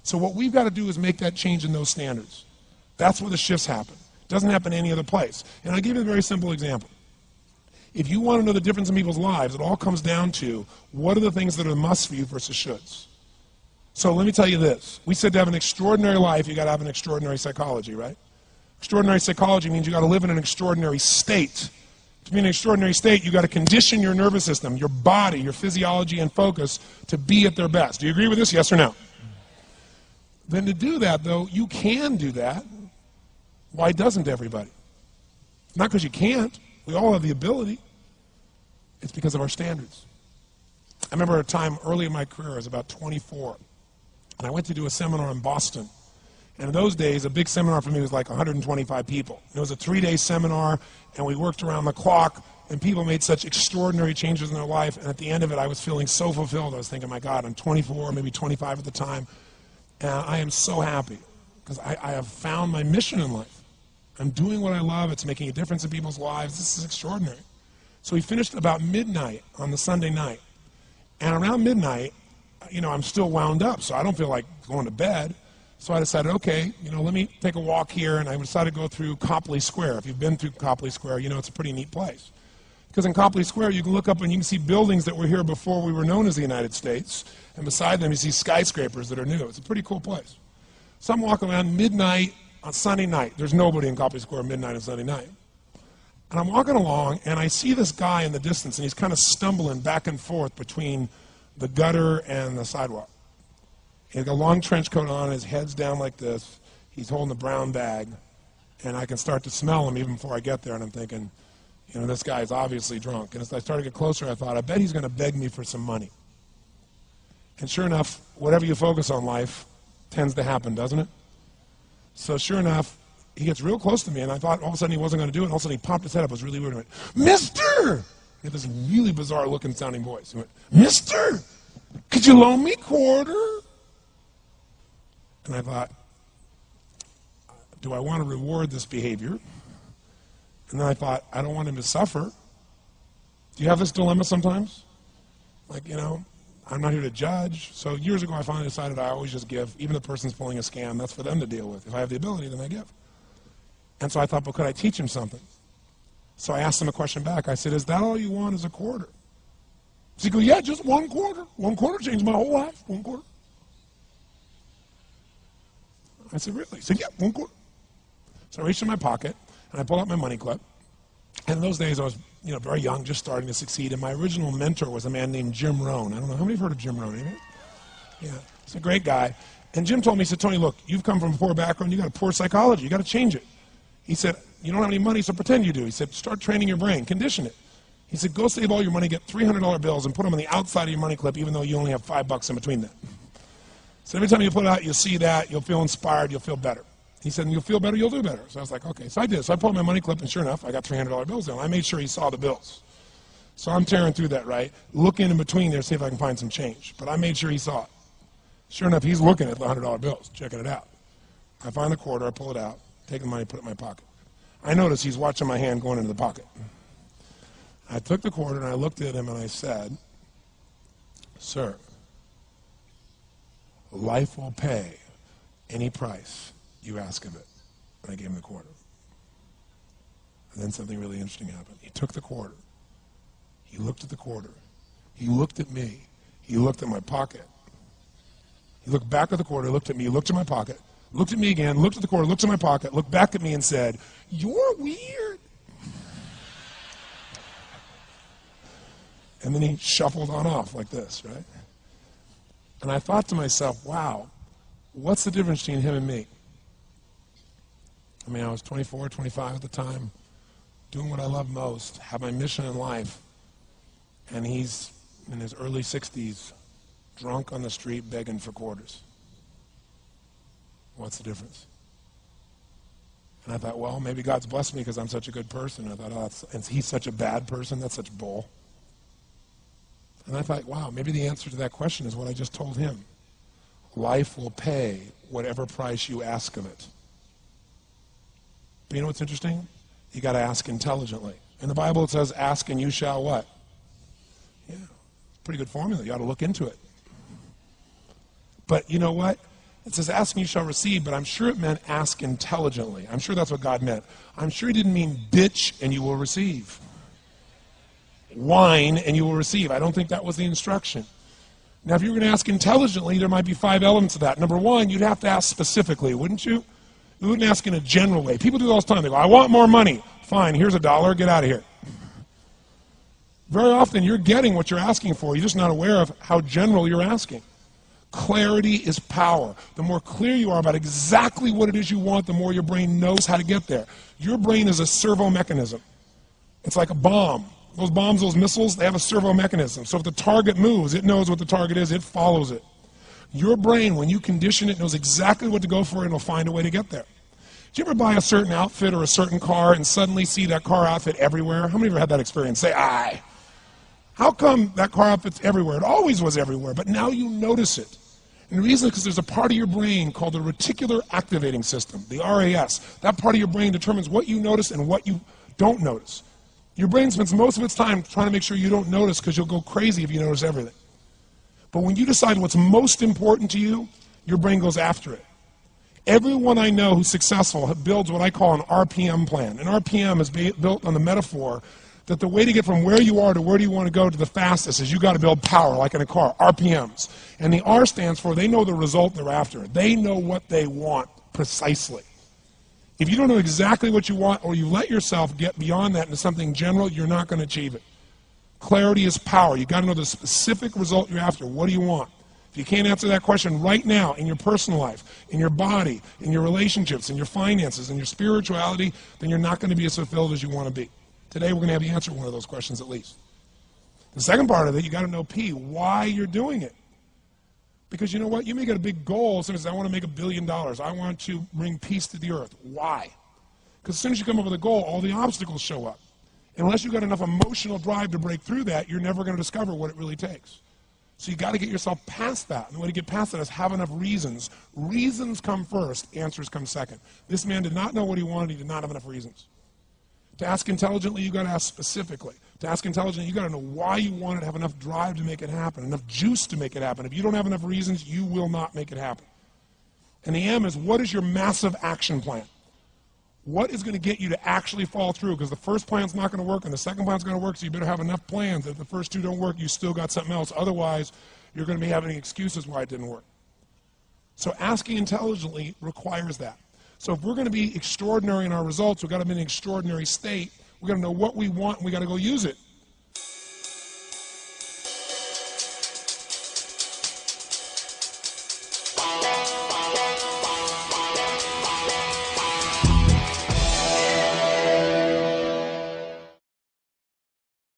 So what we've got to do is make that change in those standards. That's where the shifts happen. It doesn't happen any other place. And I'll give you a very simple example. If you want to know the difference in people's lives, it all comes down to what are the things that are musts for you versus shoulds. So let me tell you this. We said to have an extraordinary life, you got to have an extraordinary psychology, right? Extraordinary psychology means you got to live in an extraordinary state. To be in an extraordinary state, you got to condition your nervous system, your body, your physiology and focus to be at their best. Do you agree with this? Yes or no? Then to do that, though, you can do that. Why doesn't everybody? Not because you can't. We all have the ability. It's because of our standards. I remember a time early in my career, I was about 24, and I went to do a seminar in Boston. And in those days, a big seminar for me was like 125 people. It was a 3-day seminar, and we worked around the clock, and people made such extraordinary changes in their life. And at the end of it, I was feeling so fulfilled. I was thinking, my God, I'm 24, maybe 25 at the time, and I am so happy because I have found my mission in life. I'm doing what I love. It's making a difference in people's lives. This is extraordinary. So we finished about midnight on the Sunday night. And around midnight, I'm still wound up, so I don't feel like going to bed. So I decided, okay, let me take a walk here, and I decided to go through Copley Square. If you've been through Copley Square, it's a pretty neat place. Because in Copley Square, you can look up and you can see buildings that were here before we were known as the United States, and beside them you see skyscrapers that are new. It's a pretty cool place. So I'm walking around midnight on Sunday night. There's nobody in Copley Square midnight on Sunday night. And I'm walking along, and I see this guy in the distance, and he's kind of stumbling back and forth between the gutter and the sidewalk. He's got a long trench coat on, his head's down like this. He's holding a brown bag, and I can start to smell him even before I get there, and I'm thinking, this guy's obviously drunk. And as I started to get closer, I thought, I bet he's going to beg me for some money. And sure enough, whatever you focus on life tends to happen, doesn't it? So sure enough, he gets real close to me, and I thought all of a sudden he wasn't going to do it, and all of a sudden he popped his head up. It was really weird. He went, "Mister!" He had this really bizarre looking sounding voice. He went, "Mister, could you loan me a quarter?" And I thought, do I want to reward this behavior? And then I thought, I don't want him to suffer. Do you have this dilemma sometimes? Like, I'm not here to judge. So years ago I finally decided I always just give. Even if the person's pulling a scam, that's for them to deal with. If I have the ability, then I give. And so I thought, but could I teach him something? So I asked him a question back. I said, is that all you want is a quarter? So he goes, yeah, just one quarter. One quarter changed my whole life. One quarter. I said, really? He said, yeah, one quarter. So I reached in my pocket, and I pulled out my money clip. And in those days, I was very young, just starting to succeed. And my original mentor was a man named Jim Rohn. I don't know, how many have heard of Jim Rohn? Anybody? Yeah, he's a great guy. And Jim told me, he said, Tony, look, you've come from a poor background. You got a poor psychology. You got to change it. He said, you don't have any money, so pretend you do. He said, start training your brain. Condition it. He said, go save all your money, get $300 bills, and put them on the outside of your money clip, even though you only have $5 in between them. So every time you put it out, you'll see that, you'll feel inspired, you'll feel better. He said, and you'll feel better, you'll do better. So I was like, okay. So I did. So I pulled my money clip, and sure enough, I got $300 bills down. I made sure he saw the bills. So I'm tearing through that, right? Looking in between there to see if I can find some change. But I made sure he saw it. Sure enough, he's looking at the $100 bills, checking it out. I find the quarter, I pull it out, take the money, put it in my pocket. I notice he's watching my hand going into the pocket. I took the quarter, and I looked at him, and I said, sir, life will pay any price you ask of it. And I gave him the quarter. And then something really interesting happened. He took the quarter. He looked at the quarter. He looked at me. He looked at my pocket. He looked back at the quarter, looked at me, looked at my pocket, looked at me again, looked at the quarter, looked at my pocket, looked back at me and said, you're weird. And then he shuffled on off like this, right? And I thought to myself, wow, what's the difference between him and me? I mean, I was 24, 25 at the time, doing what I love most, have my mission in life, and he's in his early 60s, drunk on the street begging for quarters. What's the difference? And I thought, well, maybe God's blessed me because I'm such a good person. I thought, oh, and he's such a bad person, that's such bull. And I thought, wow, maybe the answer to that question is what I just told him. Life will pay whatever price you ask of it. But you know what's interesting? You got to ask intelligently. In the Bible it says, ask and you shall what? Yeah, pretty good formula. You ought to look into it. But you know what? It says, ask and you shall receive, but I'm sure it meant ask intelligently. I'm sure that's what God meant. I'm sure he didn't mean bitch and you will receive. Whine and you will receive. I don't think that was the instruction. Now, if you were going to ask intelligently, there might be 5 elements of that. Number one, you'd have to ask specifically, wouldn't you? You wouldn't ask in a general way. People do that all the time. They go, I want more money. Fine, here's $1, get out of here. Very often, you're getting what you're asking for. You're just not aware of how general you're asking. Clarity is power. The more clear you are about exactly what it is you want, the more your brain knows how to get there. Your brain is a servo mechanism. It's like a bomb. Those bombs, those missiles, they have a servo mechanism. So if the target moves, it knows what the target is, it follows it. Your brain, when you condition it, knows exactly what to go for and it'll find a way to get there. Did you ever buy a certain outfit or a certain car and suddenly see that car outfit everywhere? How many of you have had that experience? Say, aye. How come that car outfit's everywhere? It always was everywhere, but now you notice it. And the reason is because there's a part of your brain called the reticular activating system, the RAS. That part of your brain determines what you notice and what you don't notice. Your brain spends most of its time trying to make sure you don't notice because you'll go crazy if you notice everything. But when you decide what's most important to you, your brain goes after it. Everyone I know who's successful builds what I call an RPM plan. An RPM is built on the metaphor that the way to get from where you are to where do you want to go to the fastest is you got to build power, like in a car, RPMs. And the R stands for they know the result they're after. They know what they want precisely. If you don't know exactly what you want or you let yourself get beyond that into something general, you're not going to achieve it. Clarity is power. You've got to know the specific result you're after. What do you want? If you can't answer that question right now in your personal life, in your body, in your relationships, in your finances, in your spirituality, then you're not going to be as fulfilled as you want to be. Today we're going to have you answer one of those questions at least. The second part of it, you got to know P, why you're doing it. Because you know what? You may get a big goal. Someone says, I want to make $1 billion. I want to bring peace to the earth. Why? Because as soon as you come up with a goal, all the obstacles show up. And unless you've got enough emotional drive to break through that, you're never going to discover what it really takes. So you got to get yourself past that. And the way to get past that is have enough reasons. Reasons come first, answers come second. This man did not know what he wanted. He did not have enough reasons. To ask intelligently, you got to ask specifically. To ask intelligently, you got to know why you want it, have enough drive to make it happen, enough juice to make it happen. If you don't have enough reasons, you will not make it happen. And the M is, what is your massive action plan? What is going to get you to actually fall through? Because the first plan's not going to work and the second plan's going to work, so you better have enough plans that if the first two don't work, you still got something else. Otherwise, you're going to be having excuses why it didn't work. So asking intelligently requires that. So if we're going to be extraordinary in our results, we've got to be in an extraordinary state. We've got to know what we want and we've got to go use it.